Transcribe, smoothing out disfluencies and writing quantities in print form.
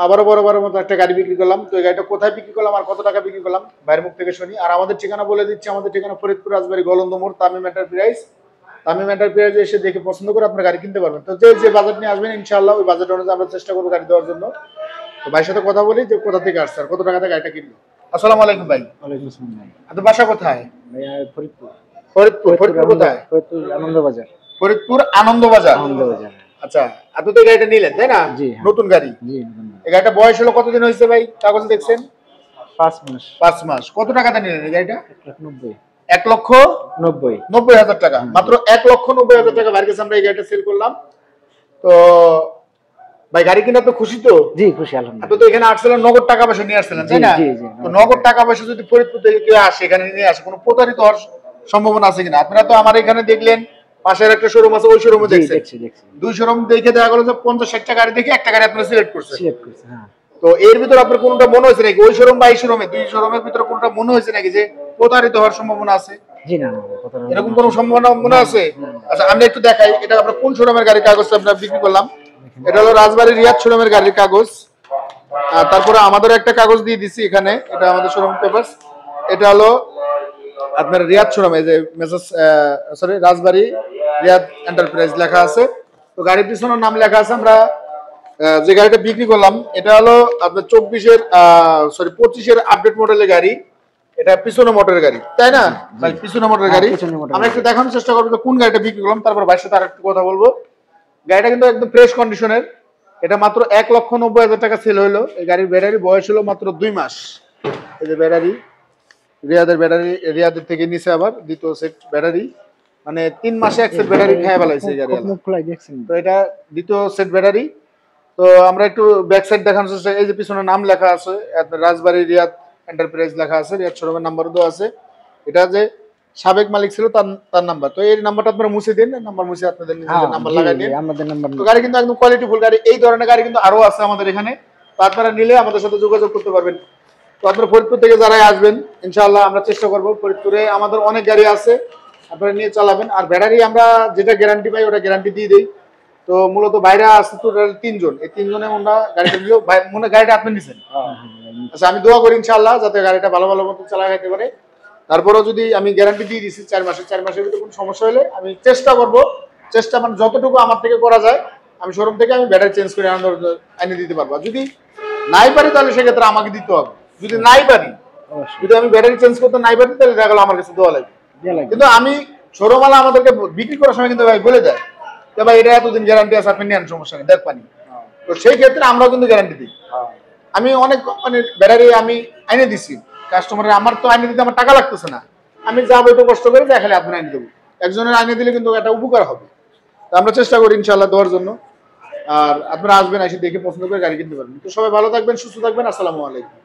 আবারও বরাবরের মতো একটা গাড়ি বিক্রি করলাম। তো এই গাড়িটা কোথায় বিক্রি করলাম আর কত টাকা বিক্রি করলাম বাইরের মুখ থেকে শুনি। আর আমাদের ঠিকানা বলে দিচ্ছি, আমাদের ঠিকানা ফরিদপুর রাজবাড়ী গলন্দ মোড়, তামিম এন্টারপ্রাইজ। তামিম এন্টারপ্রাইজ এসে দেখে পছন্দ করে আপনার গাড়ি কিনতে পারবেন। তো যে বাজেট নিয়ে আসবেন ইনশাআল্লাহ ওই বাজেট অনুযায়ী আমরা চেষ্টা করবো গাড়ি দেওয়ার জন্য। তো ভাইয়ের সাথে কথা বলি যে কোথা থেকে আসছে আর কত টাকাতে গাড়িটা কিনলো। আসসালামু আলাইকুম ভাই। ওয়ালাইকুম আসসালাম ভাই। আপনার বাসা কোথায়? ভাই ফরিদপুর। ফরিদপুর কোথায়? ফরিদপুর আনন্দবাজার। ফরিদপুর আনন্দবাজার। আনন্দবাজার। আচ্ছা, আপনি তো এই গাড়িটা নিলেন তাই না? জি। নতুন গাড়ি। জি। এই গাড়িটা বয়স হলো কতদিন হয়েছে ভাই? কাগজ দেখছেন? 5 মাস। 5 মাস। কত টাকাতে নিলেন এই গাড়িটা? 1,90,000। 1,90,000 টাকা। মাত্র 1,90,000 টাকা ভাইয়ের কাছে আমরা এই গাড়িটা সেল করলাম। তো ভাই গাড়ি কিনা তো খুশি তো? জি খুশি আলহামদুলিল্লাহ। আপনি তো এখানে আসছিলেন নগদ টাকা পয়সা নিয়ে আসছিলেন তাই না? জি জি। তো নগদ টাকা পয়সা যদি ফরিদপুর থেকে কেউ আসে এখানে নিয়ে আসে কোনো প্রতারিত হওয়ার সম্ভাবনা আছে কিনা? আপনারা তো আমার এখানে দেখলেন পাশের একটা শোরুম আছে, ওই শোরুমে দেখছেন। দেখছি। দুই শোরুম দেখে দেখা গেল যে 50-60টা গাড়ি দেখে একটা গাড়ি আপনারা সিলেক্ট করছেন। হ্যাঁ। তো এর ভিতর আপনার কোনটা মনে হয়েছে নাকি ওই শোরুম বা এই শোরুমে দুই শোরুমের ভিতরে কোনটা মনে হয়েছে নাকি যে প্রতারিত হওয়ার সম্ভাবনা আছে? জি না। এরকম কোনো সম্ভাবনা মনে আছে? আচ্ছা আমি একটু দেখাই এটা আপনার কোন শোরুমের গাড়ির কাগজটা আমরা বিক্রি করলাম। এটা হলো রাজবাড়ী রিয়াদ শোরুমের গাড়ির কাগজ। আর তারপরে আমাদের একটা কাগজ দিয়ে দিছি এখানে, এটা আমাদের শোরুম পেপারস। এটা হলো আপনার রিয়াদ শোরুমে যে মেসেজ রাজবাড়ী রিয়াদ এন্টারপ্রাইজ লেখা আছে। তো গাড়ির পিছনের নাম লেখা আছে। আমরা যে গাড়িটা বিক্রি করলাম এটা হলো আপনার 25-এর আপডেট মডেলের গাড়ি। এটা পিছনে মোটরের গাড়ি তাই না ভাই? পিছনে মোটরের গাড়ি। আমরা একটু দেখানোর চেষ্টা করবো কোন গাড়িটা বিক্রি করলাম, তারপর ভাইয়ের সাথে আরেকটু কথা বলবো। গাড়িটা কিন্তু একদম ফ্রেশ কন্ডিশনের। এটা মাত্র 1,90,000 টাকা সেল হলো। এই গাড়ির ব্যাটারি বয়স হলো মাত্র 2 মাস। এই যে ব্যাটারি রিয়াদের থেকে নিচে আবার দ্বিতীয় সেট ব্যাটারি, মানে 3 মাসে এক সেট ব্যাটারি খেয়ে ফেলাইছে গাড়ি। তো এটা দ্বিতীয় সেট ব্যাটারি। তো আমরা একটু ব্যাক সাইড দেখানোর চেষ্টা। এই যে পিছনে নাম লেখা আছে আপনার রাজবাড়ী রিয়াদ এন্টারপ্রাইজ লেখা আছে, রিয়াদ শোরুমের নাম্বারও দেওয়া আছে। এটা যে সাবেক মালিক ছিল তার নাম্বার। তো এই নাম্বারটা আপনারা মুছে দিন, নাম্বার মুছে আপনাদের নিজেদের নাম্বার লাগাই দিন। আমাদের নাম্বার। তো গাড়ি কিন্তু একদম কোয়ালিটি ফুল গাড়ি। এই ধরনের গাড়ি কিন্তু আরো আছে আমাদের এখানে। তো আপনারা নিলে আমাদের সাথে যোগাযোগ করতে পারবেন। তো আপনারা ফরিদপুর থেকে যারাই আসবেন ইনশাআল্লাহ আমরা চেষ্টা করব, ফরিদপুরে আমাদের অনেক গাড়ি আছে আপনারা নিয়ে চালাবেন। আর ব্যাটারি আমরা যেটা গ্যারান্টি পাই ওটা গ্যারান্টি দিয়ে দেই। তো মূলত বাইরে আছে টোটাল 3 জন। এই 3 জনে আমরা গাড়িটা নিলেও মনে গাড়িটা আপনি নিছেন। আচ্ছা আমি দোয়া করি ইনশাআল্লাহ যাতে গাড়িটা ভালো মতো চালা যেতে পারে। তারপরেও যদি আমি গ্যারান্টি দিয়ে দিছি 4 মাসের ভিতরে কোনো সমস্যা হলে আমি চেষ্টা করব, মানে যতটুকু আমার থেকে করা যায় আমি শোরুম থেকে আমি ব্যাটারি চেঞ্জ করে এনে দিতে পারবো। যদি নাই পারি তাহলে সেক্ষেত্রে আমাকে দিতে হবে। যদি নাই পারি, যদি আমি ব্যাটারি চেঞ্জ করতে নাই পারি তাহলে দেখা গেলো আমার কাছে দেওয়া লাগবে। কিন্তু আমি শোরুমওয়ালা আমাদেরকে বিক্রি করার সময় কিন্তু ভাই বলে দেয় যে ভাই এটা এতদিন গ্যারান্টি আছে, আপনি নেন, সমস্যা নেই, দেখ পানি। তো সেই ক্ষেত্রে আমরাও কিন্তু গ্যারান্টি দিই। আমি অনেক মানে ব্যাটারি আমি আইনে দিছি কাস্টমারের, আমার তো আইনে দিতে আমার টাকা লাগতেছে না, আমি যাবো একটু কষ্ট করে দেখালে আপনি আইনে দেবো। একজনের আইনে দিলে কিন্তু একটা উপকার হবে। তো আমরা চেষ্টা করি ইনশাআল্লাহ দেওয়ার জন্য। আর আপনারা আসবেন, এসে দেখে পছন্দ করে গাড়ি কিনতে পারবেন। তো সবাই ভালো থাকবেন, সুস্থ থাকবেন। আসসালামু আলাইকুম।